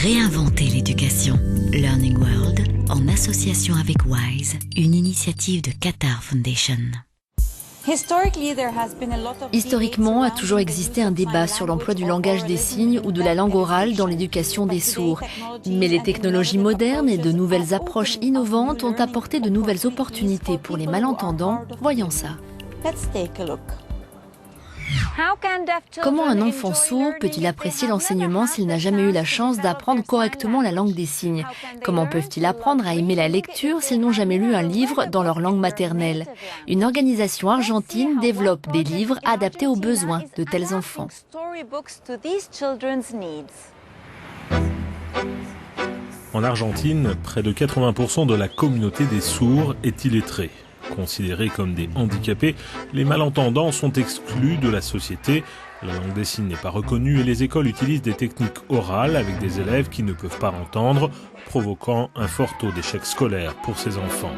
Réinventer l'éducation. Learning World, en association avec WISE, une initiative de Qatar Foundation. Historiquement, a toujours existé un débat sur l'emploi du langage des signes ou de la langue orale dans l'éducation des sourds. Mais les technologies modernes et de nouvelles approches innovantes ont apporté de nouvelles opportunités pour les malentendants. Voyons ça. Comment un enfant sourd peut-il apprécier l'enseignement s'il n'a jamais eu la chance d'apprendre correctement la langue des signes? Comment peuvent-ils apprendre à aimer la lecture s'ils n'ont jamais lu un livre dans leur langue maternelle? Une organisation argentine développe des livres adaptés aux besoins de tels enfants. En Argentine, près de 80% de la communauté des sourds est illettrée. Considérés comme des handicapés, les malentendants sont exclus de la société. La langue des signes n'est pas reconnue et les écoles utilisent des techniques orales avec des élèves qui ne peuvent pas entendre, provoquant un fort taux d'échec scolaire pour ces enfants.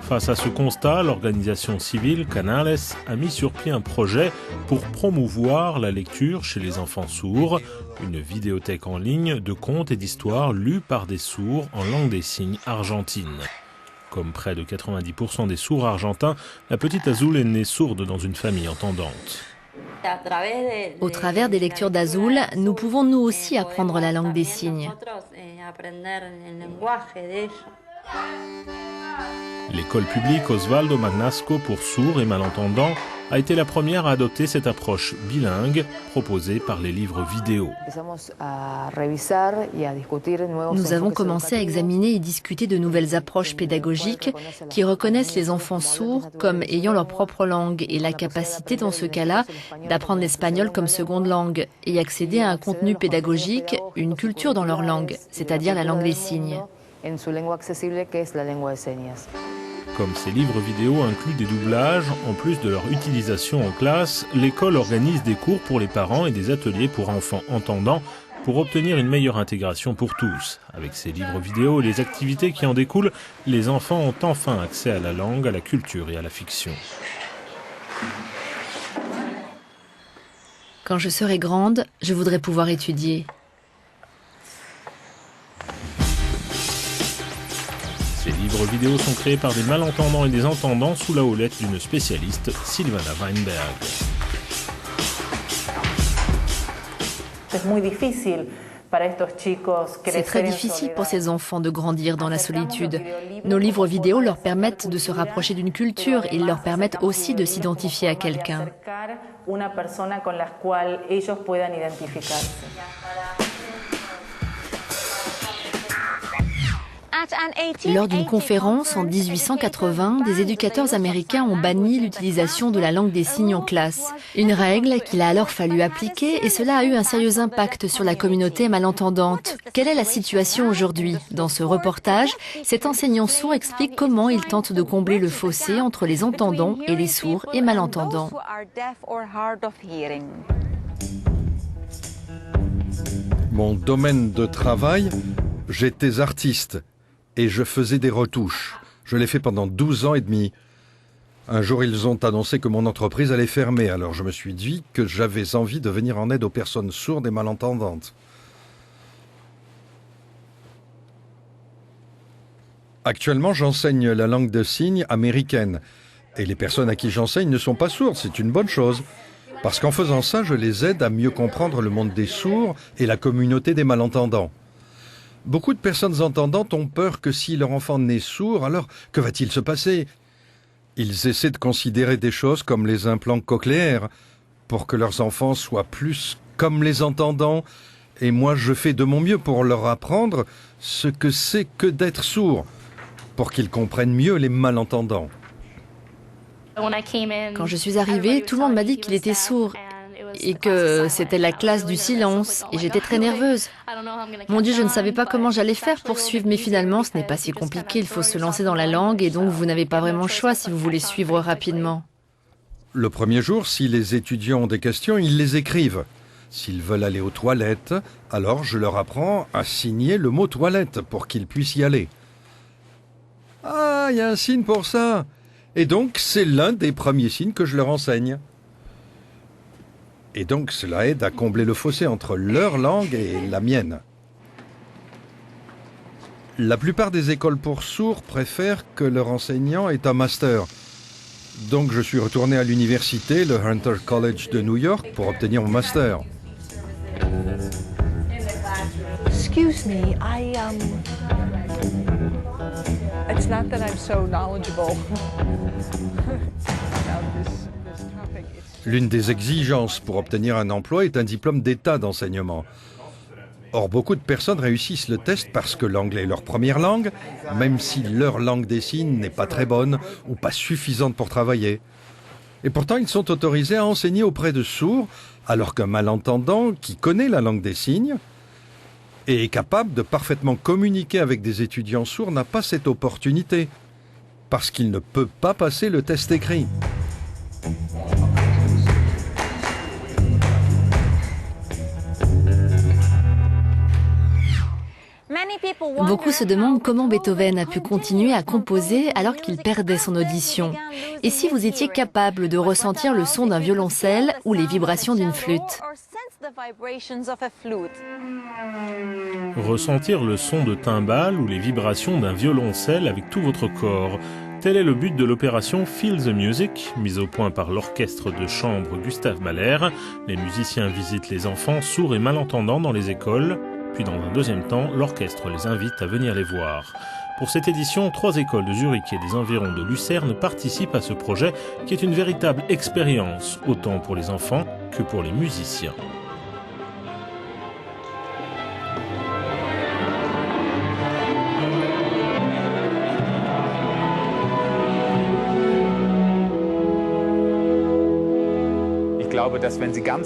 Face à ce constat, l'organisation civile Canales a mis sur pied un projet pour promouvoir la lecture chez les enfants sourds, une vidéothèque en ligne de contes et d'histoires lus par des sourds en langue des signes argentine. Comme près de 90% des sourds argentins, la petite Azul est née sourde dans une famille entendante. Au travers des lectures d'Azul, nous pouvons nous aussi apprendre la langue des signes. L'école publique Osvaldo Magnasco pour sourds et malentendants a été la première à adopter cette approche bilingue proposée par les livres vidéo. Nous avons commencé à examiner et discuter de nouvelles approches pédagogiques qui reconnaissent les enfants sourds comme ayant leur propre langue et la capacité dans ce cas-là d'apprendre l'espagnol comme seconde langue et accéder à un contenu pédagogique, une culture dans leur langue, c'est-à-dire la langue des signes. Comme ces livres vidéo incluent des doublages, en plus de leur utilisation en classe, l'école organise des cours pour les parents et des ateliers pour enfants entendants pour obtenir une meilleure intégration pour tous. Avec ces livres vidéo et les activités qui en découlent, les enfants ont enfin accès à la langue, à la culture et à la fiction. Quand je serai grande, je voudrais pouvoir étudier. Ces livres vidéo sont créés par des malentendants et des entendants sous la houlette d'une spécialiste, Silvana Weinberg. C'est très difficile pour ces enfants de grandir dans la solitude. Nos livres vidéo leur permettent de se rapprocher d'une culture, ils leur permettent aussi de s'identifier à quelqu'un. Lors d'une conférence en 1880, des éducateurs américains ont banni l'utilisation de la langue des signes en classe. Une règle qu'il a alors fallu appliquer et cela a eu un sérieux impact sur la communauté malentendante. Quelle est la situation aujourd'hui? Dans ce reportage, cet enseignant sourd explique comment il tente de combler le fossé entre les entendants et les sourds et malentendants. Mon domaine de travail, j'étais artiste. Et je faisais des retouches. Je l'ai fait pendant 12 ans et demi. Un jour, ils ont annoncé que mon entreprise allait fermer. Alors je me suis dit que j'avais envie de venir en aide aux personnes sourdes et malentendantes. Actuellement, j'enseigne la langue de signes américaine. Et les personnes à qui j'enseigne ne sont pas sourdes, c'est une bonne chose. Parce qu'en faisant ça, je les aide à mieux comprendre le monde des sourds et la communauté des malentendants. Beaucoup de personnes entendantes ont peur que si leur enfant naît sourd, alors que va-t-il se passer? Ils essaient de considérer des choses comme les implants cochléaires pour que leurs enfants soient plus comme les entendants. Et moi, je fais de mon mieux pour leur apprendre ce que c'est que d'être sourd, pour qu'ils comprennent mieux les malentendants. Quand je suis arrivée, tout le monde m'a dit qu'il était sourd et que c'était la classe du silence et j'étais très nerveuse. Mon Dieu, je ne savais pas comment j'allais faire pour suivre, mais finalement ce n'est pas si compliqué, il faut se lancer dans la langue et donc vous n'avez pas vraiment le choix si vous voulez suivre rapidement. Le premier jour, si les étudiants ont des questions, ils les écrivent. S'ils veulent aller aux toilettes, alors je leur apprends à signer le mot toilette pour qu'ils puissent y aller. Ah, il y a un signe pour ça. Et donc c'est l'un des premiers signes que je leur enseigne. Et donc, cela aide à combler le fossé entre leur langue et la mienne. La plupart des écoles pour sourds préfèrent que leur enseignant ait un master. Donc je suis retourné à l'université, le Hunter College de New York, pour obtenir mon master. Excuse me, it's not that I'm so knowledgeable. L'une des exigences pour obtenir un emploi est un diplôme d'état d'enseignement. Or, beaucoup de personnes réussissent le test parce que l'anglais est leur première langue, même si leur langue des signes n'est pas très bonne ou pas suffisante pour travailler. Et pourtant, ils sont autorisés à enseigner auprès de sourds, alors qu'un malentendant qui connaît la langue des signes et est capable de parfaitement communiquer avec des étudiants sourds n'a pas cette opportunité, parce qu'il ne peut pas passer le test écrit. Beaucoup se demandent comment Beethoven a pu continuer à composer alors qu'il perdait son audition. Et si vous étiez capable de ressentir le son d'un violoncelle ou les vibrations d'une flûte? Ressentir le son de timbales ou les vibrations d'un violoncelle avec tout votre corps. Tel est le but de l'opération Feel the Music, mise au point par l'orchestre de chambre Gustave Mahler. Les musiciens visitent les enfants sourds et malentendants dans les écoles. Puis dans un deuxième temps, l'orchestre les invite à venir les voir. Pour cette édition, 3 écoles de Zurich et des environs de Lucerne participent à ce projet qui est une véritable expérience, autant pour les enfants que pour les musiciens.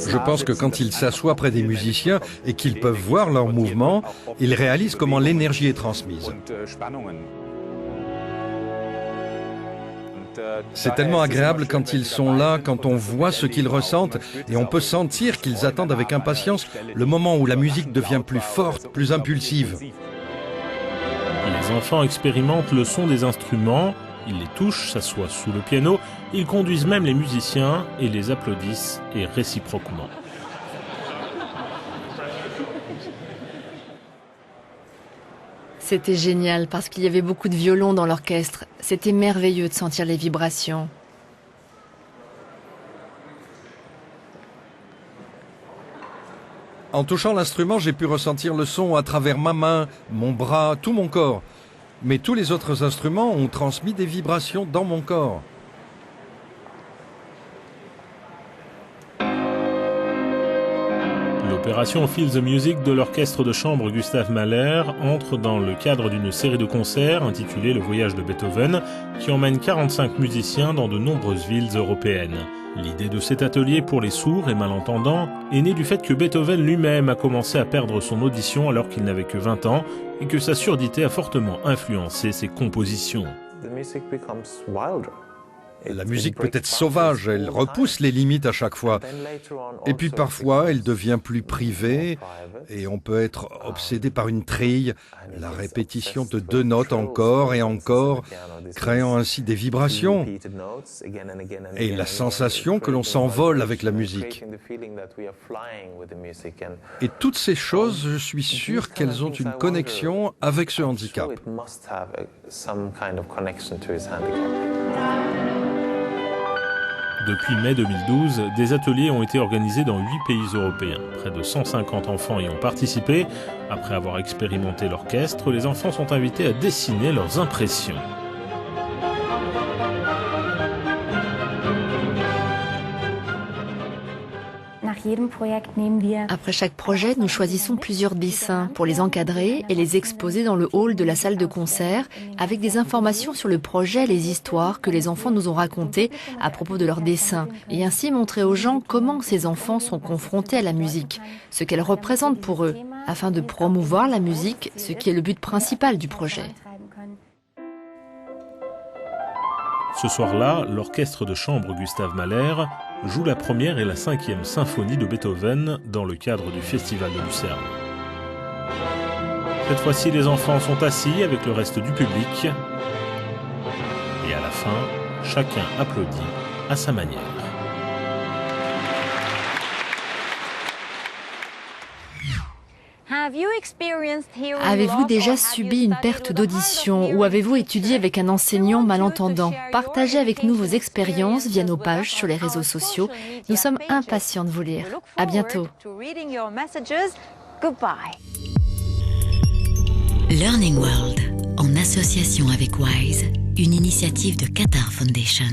Je pense que quand ils s'assoient près des musiciens et qu'ils peuvent voir leurs mouvements, ils réalisent comment l'énergie est transmise. C'est tellement agréable quand ils sont là, quand on voit ce qu'ils ressentent et on peut sentir qu'ils attendent avec impatience le moment où la musique devient plus forte, plus impulsive. Les enfants expérimentent le son des instruments. Ils les touchent, s'assoient sous le piano, ils conduisent même les musiciens et les applaudissent, et réciproquement. C'était génial parce qu'il y avait beaucoup de violons dans l'orchestre. C'était merveilleux de sentir les vibrations. En touchant l'instrument, j'ai pu ressentir le son à travers ma main, mon bras, tout mon corps. Mais tous les autres instruments ont transmis des vibrations dans mon corps. L'opération Feel the Music de l'orchestre de chambre Gustave Mahler entre dans le cadre d'une série de concerts intitulée Le Voyage de Beethoven, qui emmène 45 musiciens dans de nombreuses villes européennes. L'idée de cet atelier pour les sourds et malentendants est née du fait que Beethoven lui-même a commencé à perdre son audition alors qu'il n'avait que 20 ans et que sa surdité a fortement influencé ses compositions. La musique peut être sauvage, elle repousse les limites à chaque fois. Et puis parfois, elle devient plus privée et on peut être obsédé par une trille, la répétition de 2 notes encore et encore, créant ainsi des vibrations et la sensation que l'on s'envole avec la musique. Et toutes ces choses, je suis sûr qu'elles ont une connexion avec ce handicap. Depuis mai 2012, des ateliers ont été organisés dans 8 pays européens. Près de 150 enfants y ont participé. Après avoir expérimenté l'orchestre, les enfants sont invités à dessiner leurs impressions. Après chaque projet, nous choisissons plusieurs dessins pour les encadrer et les exposer dans le hall de la salle de concert avec des informations sur le projet, les histoires que les enfants nous ont racontées à propos de leurs dessins et ainsi montrer aux gens comment ces enfants sont confrontés à la musique, ce qu'elle représente pour eux, afin de promouvoir la musique, ce qui est le but principal du projet. Ce soir-là, l'orchestre de chambre Gustave Mahler joue la première et la 5e symphonie de Beethoven dans le cadre du Festival de Lucerne. Cette fois-ci, les enfants sont assis avec le reste du public et à la fin, chacun applaudit à sa manière. Avez-vous déjà subi une perte d'audition ou avez-vous étudié avec un enseignant malentendant? Partagez avec nous vos expériences via nos pages sur les réseaux sociaux. Nous sommes impatients de vous lire. À bientôt. Learning World, en association avec WISE, une initiative de Qatar Foundation.